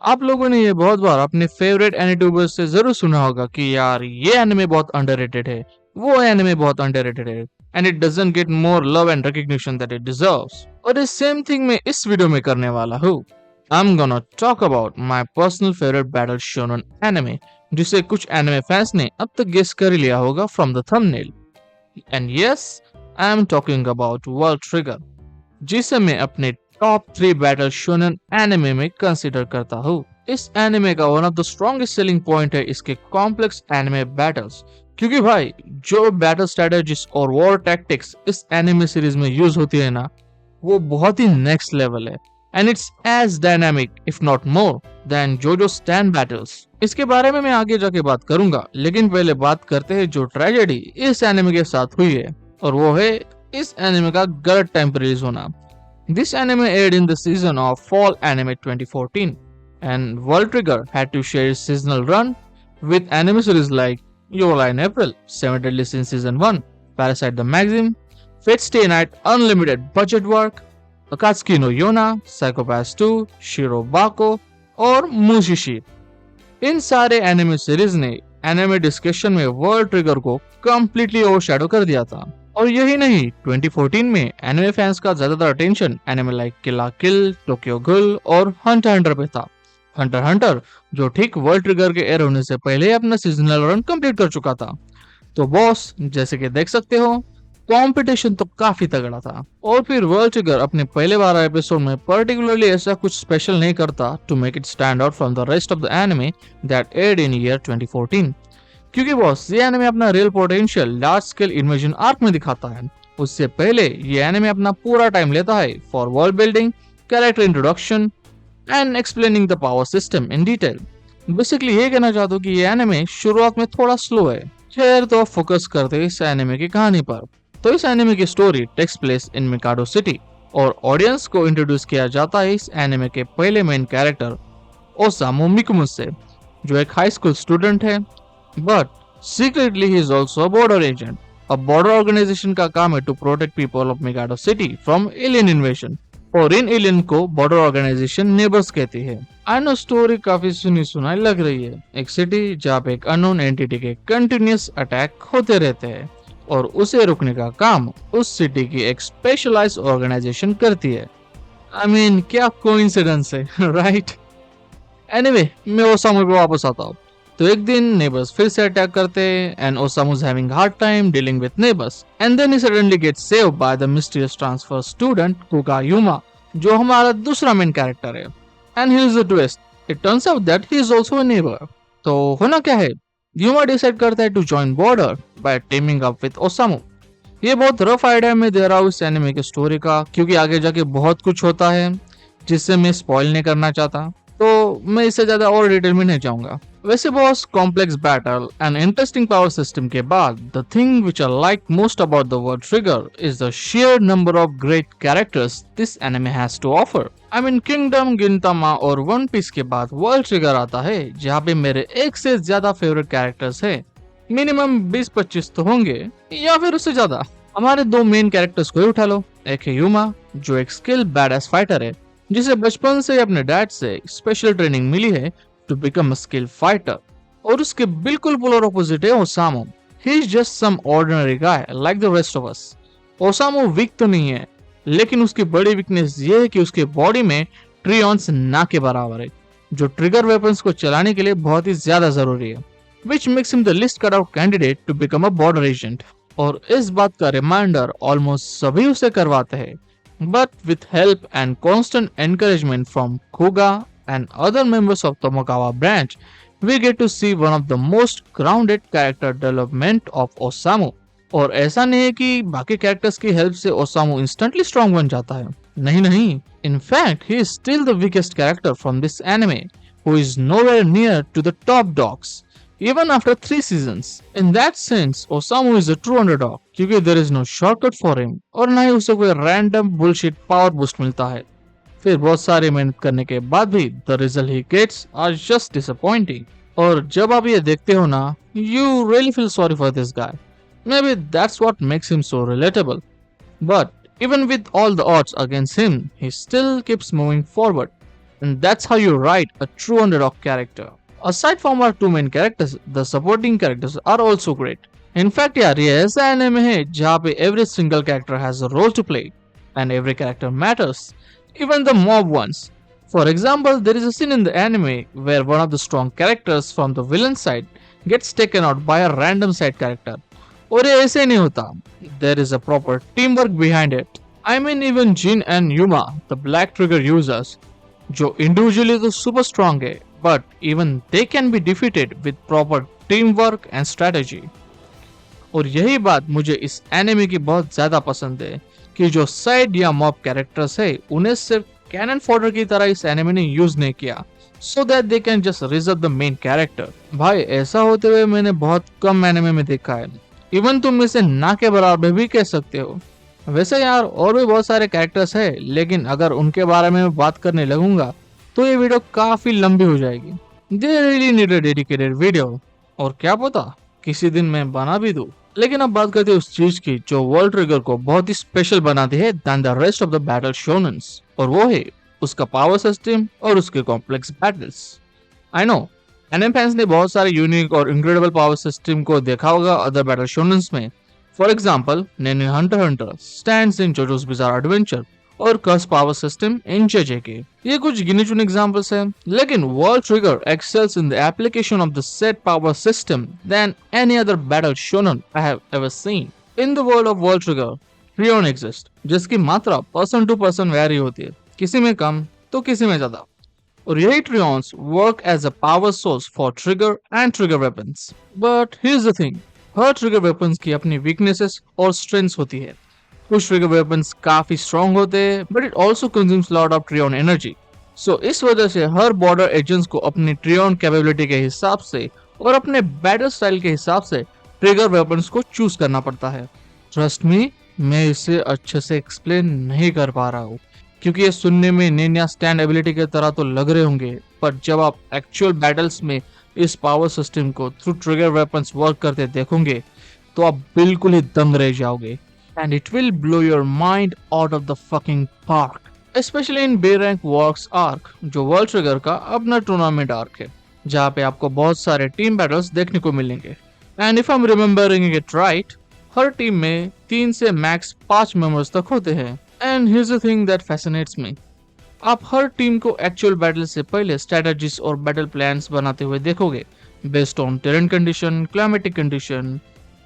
आप लोगों ने ये बहुत बार अपने फेवरेट एनिट्यूबर्स से जरूर सुना होगा कि यार ये एनिमे बहुत अंडररेटेड है, वो एनिमे बहुत अंडररेटेड है and it doesn't get more love and recognition that it deserves. और इस सेम थिंग मैं इस वीडियो में करने वाला हूँ। I am gonna talk about my personal favourite battle shonen anime, जिसे कुछ एनिमे फैंस ने अब तक गेस कर ही लिया होगा from the thumbnail. And yes, I am talking about World Trigger, जिसे मैं अपने टॉप 3 बैटल शोनन एनिमे में कंसीडर करता हूँ। इस एनिमे का one of the strongest selling point है इसके कॉम्प्लेक्स एनिमे बैटल्स, क्योंकि भाई जो बैटल स्ट्रेटजीज और वॉर टैक्टिक्स इस एनिमे सीरीज में यूज होती है ना, वो बहुत ही नेक्स्ट लेवल है and it's as dynamic if not more than जोजो स्टैंड बैटल्स। इसके बारे में मैं आगे जाके बात करूंगा, लेकिन पहले बात करते हैं जो ट्रेजेडी इस एनिमे के साथ हुई है, और वो है इस एनिमे का गलत टाइम पर रिलीज होना। This anime aired in the season of Fall Anime 2014, and World Trigger had to share its seasonal run with anime series like Yola in April, Seven Deadly Sins Season 1, Parasite the Maxim, Fate Stay Night Unlimited Budget Work, Akatsuki no Yona, Psycho-Pass 2, Shiro Bako और Mushishi। इन सारे anime series ने anime discussion में world trigger को completely overshadow कर दिया था। और यही नहीं, 2014 में एनिमे फैंस का ज्यादातर अटेंशन एनिमे लाइक किल ला किल, टोक्यो गूल और हंटर हंटर पे था। हंटर हंटर जो ठीक वर्ल्ड ट्रिगर के एयर होने से पहले अपना सीजनल रन कंप्लीट कर चुका था। तो बॉस, जैसे कि देख सकते हो, कंपटीशन तो काफी तगड़ा था। और फिर वर्ल्ड ट्रिगर अपने पहले 12 एपिसोड में पर्टिकुलरली ऐसा कुछ स्पेशल नहीं करता to make it stand out from the rest of the anime that aired in year 2014, क्योंकि बॉस ये एनिमे अपना real potential large scale invasion arc में दिखाता है। उससे पहले ये एनिमे अपना पूरा टाइम लेता है for world building, character introduction and explaining the power system in detail. Basically ये कहना चाहता हूँ कि ये एनिमे शुरुआत में थोड़ा स्लो है। खैर, तो फोकस करते हैं इस एनिमे की कहानी पर। तो इस एनिमे की story takes place in Mikado City, और ऑडियंस को इंट्रोड्यूस किया जाता है इस एनिमे के पहले मेन कैरेक्टर ओसामु मिकुमु से, जो एक हाई स्कूल स्टूडेंट है, but secretly he is also a Border agent. अब बॉर्डर ऑर्गेनाइजेशन का काम है to protect people of Mikado City from alien invasion, और इन एलियन को बॉर्डर ऑर्गेनाइजेशन नेबर्स कहती है। आई नो स्टोरी काफी सुनी सुनाई लग रही है, एक सिटी जहाँ पे एक अननोन एंटिटी के कंटिन्यूअस अटैक होते रहते हैं और उसे रोकने का काम उस सिटी की एक स्पेशलाइज्ड ऑर्गेनाइजेशन करती है। आई मीन, क्या कोइंसिडेंस है, राइट? एनीवे, मैं ओसामू पे वापस आता हूँ। तो एक दिन नेबर्स फिर से अटैक करते हैं and Osamu is having hard time dealing with neighbours, and then he suddenly gets saved by the mysterious transfer student Kuga Yuma, जो हमारा दूसरा मेन कैरेक्टर है। And here is the twist, it turns out that he is also a neighbour. तो होना क्या है, Yuma decide करता है to join Border by teaming up with Osamu. ये बहुत रफ आइडिया में दे रहा हूँ इस एनिमे की स्टोरी का, क्योंकि आगे जाके बहुत कुछ होता है जिससे मैं स्पॉइल नहीं करना चाहता, तो मैं इससे ज्यादा और डिटेल में नहीं जाऊंगा। वैसे boss, complex battle and interesting power system के बाद the thing which I like most about the World Trigger is the share number of great characters this anime has to offer. I mean, Kingdom, Gintama और One piece के बाद world trigger आता है, जहाँ पे मेरे एक से ज्यादा फेवरेट कैरेक्टर्स है। मिनिमम 20-25 तो होंगे, या फिर उससे ज्यादा। हमारे दो मेन कैरेक्टर्स को ही उठा लो। एक है युमा, जो एक स्किल बैडएस फाइटर है, जिसे बचपन से अपने डैड से स्पेशल ट्रेनिंग मिली है to become a skill fighter, और उसके बिल्कुल पोलर ऑपोजिट है Osamu. He is just some ordinary guy like the rest of us. Osamu weak तो नहीं है, लेकिन उसकी बड़ी वीकनेस ये है कि उसके बॉडी में ट्रियॉन्स ना के बराबर है, जो ट्रिगर वेपन्स को चलाने के लिए बहुत ही ज्यादा जरूरी है, which makes him the least cut out candidate to become a border agent। और इस बात का रिमाइंडर ऑलमोस्ट सभी उसे करवाते हैं, but with help and constant encouragement from Kuga and other members of Tomogawa branch, we get to see one of the most grounded character development of Osamu। और ऐसा नहीं है कि बाकी कैरेक्टर्स की हेल्प से ओसामू इंस्टेंटली स्ट्रॉन्ग बन जाता है, नहीं। In fact, he is still the weakest character from this anime, who is nowhere near to the top dogs, even after 3 seasons। In that sense, Osamu is a true underdog, क्योंकि there is no shortcut for him, और ना ही उसे कोई random bullshit power boost मिलता है। फिर बहुत सारी मेहनत करने के बाद भी the result he gets are just disappointing। और जब आप ये देखते हो ना, you really feel sorry for this guy। Maybe that's what makes him so relatable। But even with all the odds against him, he still keeps moving forward, And that's how you write a true underdog character. Aside from our two main characters, the supporting characters are also great. In fact यार ये ऐसा anime है जहाँ पे every single character has a role to play and every character matters, even the mob ones. For example, there is a scene in the anime where one of the strong characters from the villain side gets taken out by a random side character. और ये ऐसे नहीं होता. There is a proper teamwork behind it. I mean even Jin and Yuma, the Black Trigger users, जो individually तो super strong है, but even they can be defeated with proper teamwork and strategy. और यही बात मुझे इस anime की बहुत ज्यादा पसंद है कि जो साइड या मॉब कैरेक्टर्स है उन्हें सिर्फ कैनन फॉडर की तरह इस एनिमे ने यूज नहीं किया so that they can just reserve the main character. भाई ऐसा होते हुए मैंने बहुत कम एनिमे में देखा है. इवन तुम इसे ना के बराबर भी कह सकते हो. वैसे यार और भी बहुत सारे कैरेक्टर्स है लेकिन अगर उनके बारे में मैं बात करने लगूंगा तो ये वीडियो काफी लंबी हो जाएगी. They really need a dedicated video. और क्या पता किसी दिन मैं बना भी दूं. लेकिन अब बात करते हैं उस चीज की जो वर्ल्ड ट्रिगर को बहुत ही स्पेशल बनाती है than the rest of the battle shonens, और वो है उसका पावर सिस्टम और उसके complex battles. I know anime fans ने बहुत सारे यूनिक और इनक्रेडिबल पावर सिस्टम को देखा होगा अदर बैटल शोनन्स में. For example Nene Hunter Hunter stands in Jojo's bizarre adventure और कर्स पावर सिस्टम इन जेजेके. ये कुछ गिने चुने एग्जांपल्स हैं, लेकिन World Trigger excels in the application of the set power system than any other battle shonen I have ever seen. In the world of World Trigger trion exist जिसकी मात्रा person to person very होती है, किसी में कम तो किसी में ज्यादा. और यही trions work as a power source for trigger and trigger weapons. But here is the thing, हर ट्रिगर वेपन्स की अपनी वीकनेसेस और स्ट्रेंथ्स होती है. कुछ ट्रिगर वेपन्स काफी स्ट्रॉन्ग होते हैं but it also consumes lot of trion energy. So इस वजह से हर बॉर्डर एजेंट्स को अपनी ट्रियन कैपेबिलिटी के हिसाब से और अपने बैटल स्टाइल के हिसाब से ट्रिगर वेपन्स को चूज करना पड़ता है. ट्रस्ट मी, मैं इसे अच्छे से एक्सप्लेन नहीं कर पा रहा हूँ क्योंकि ये सुनने में निंजा स्टैंड एबिलिटी की तरह तो लग रहे होंगे, पर जब आप एक्चुअल बैटल्स में इस पावर सिस्टम को थ्रू ट्रिगर वेपन्स वर्क करते देखोगे तो आप बिल्कुल ही दंग रह जाओगे. And it will blow your mind out of the fucking park. Especially in B rank Works arc, जो वर्ल्ड ट्रिगर का अपना टूर्नामेंट आर्क है, जहाँ पे आपको बहुत सारे टीम बैटल्स देखने को मिलेंगे. And if I'm remembering it right, her team में 3 से मैक्स 5 मेंबर्स तक होते हैं. And here's the thing that fascinates me. आप हर टीम को एक्चुअल बैटल से पहले स्ट्रेटजीज और बैटल प्लान्स बनाते हुए देखोगे based on terrain condition, climatic condition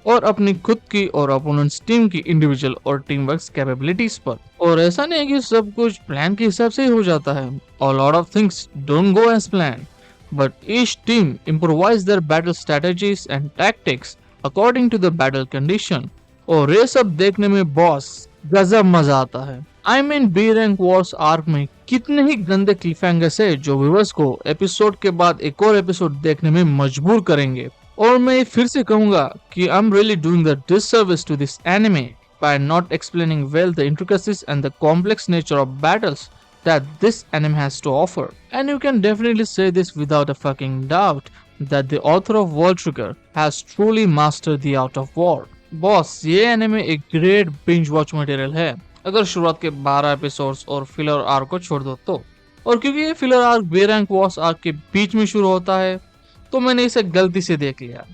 और अपनी खुद की और अपोनेंट्स टीम की इंडिविजुअल और टीम वर्क कैपेबिलिटीज पर. और ऐसा नहीं है कि सब कुछ प्लान के हिसाब से ही हो जाता है. A lot of things don't go as planned, but each team improvise their battle strategies and tactics according to the battle condition. और ये सब देखने में बॉस गजब मजा आता है. I mean B rank wars arc में कितने ही गंदे क्लिफहैंगर्स है जो व्यूअर्स को एपिसोड के बाद एक और एपिसोड देखने में मजबूर करेंगे. और मैं फिर से कहूंगा कि I'm really doing the disservice to this anime by not explaining well the intricacies and the complex nature of battles that this anime has to offer. And you can definitely say this without a fucking doubt that the author of World Trigger has truly mastered the art of war. Boss ये anime एक great binge watch material है अगर शुरुआत के 12 episodes और filler arc को छोड़ दो तो. और क्योंकि ये filler arc B rank wars arc के बीच में शुरू होता है तो मैंने इसे गलती से देख लिया.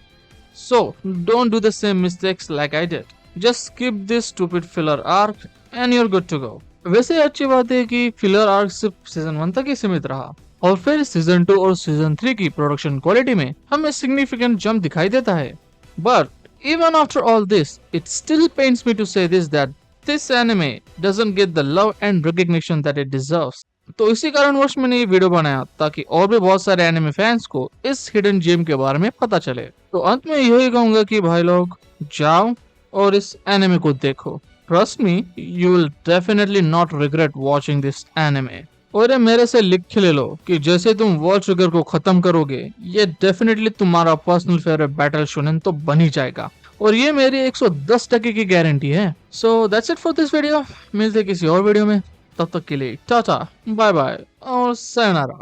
So don't do the same mistakes like I did. Just skip this stupid filler arc and you are good to go. वैसे अच्छी बात है कि फिलर आर्क सिर्फ सीजन 1 तक ही सीमित रहा और फिर सीजन 2 और सीजन 3 की प्रोडक्शन क्वालिटी में हमें सिग्निफिकेंट जंप दिखाई देता है. But even after all this, it still pains me to say that this anime doesn't get the love and recognition that it deserves. तो इसी कारणवश मैंने ये वीडियो बनाया ताकि और भी बहुत सारे एनिमे फैंस को इस हिडन जेम के बारे में पता चले. तो अंत में यही कहूंगा कि भाई लोग जाओ और इस एनिमे को देखो. Trust me, you will definitely not regret watching this anime. और ये मेरे से लिख के ले लो कि जैसे तुम वर्ल्ड ट्रिगर को खत्म करोगे ये डेफिनेटली तुम्हारा पर्सनल फेवरेट बैटल शोनेन तो बन ही जाएगा. और ये मेरी 110% की गारंटी है. So that's it for this video. मिलते किसी और वीडियो में, तब तक के लिए टाटा, बाय बाय और sayonara.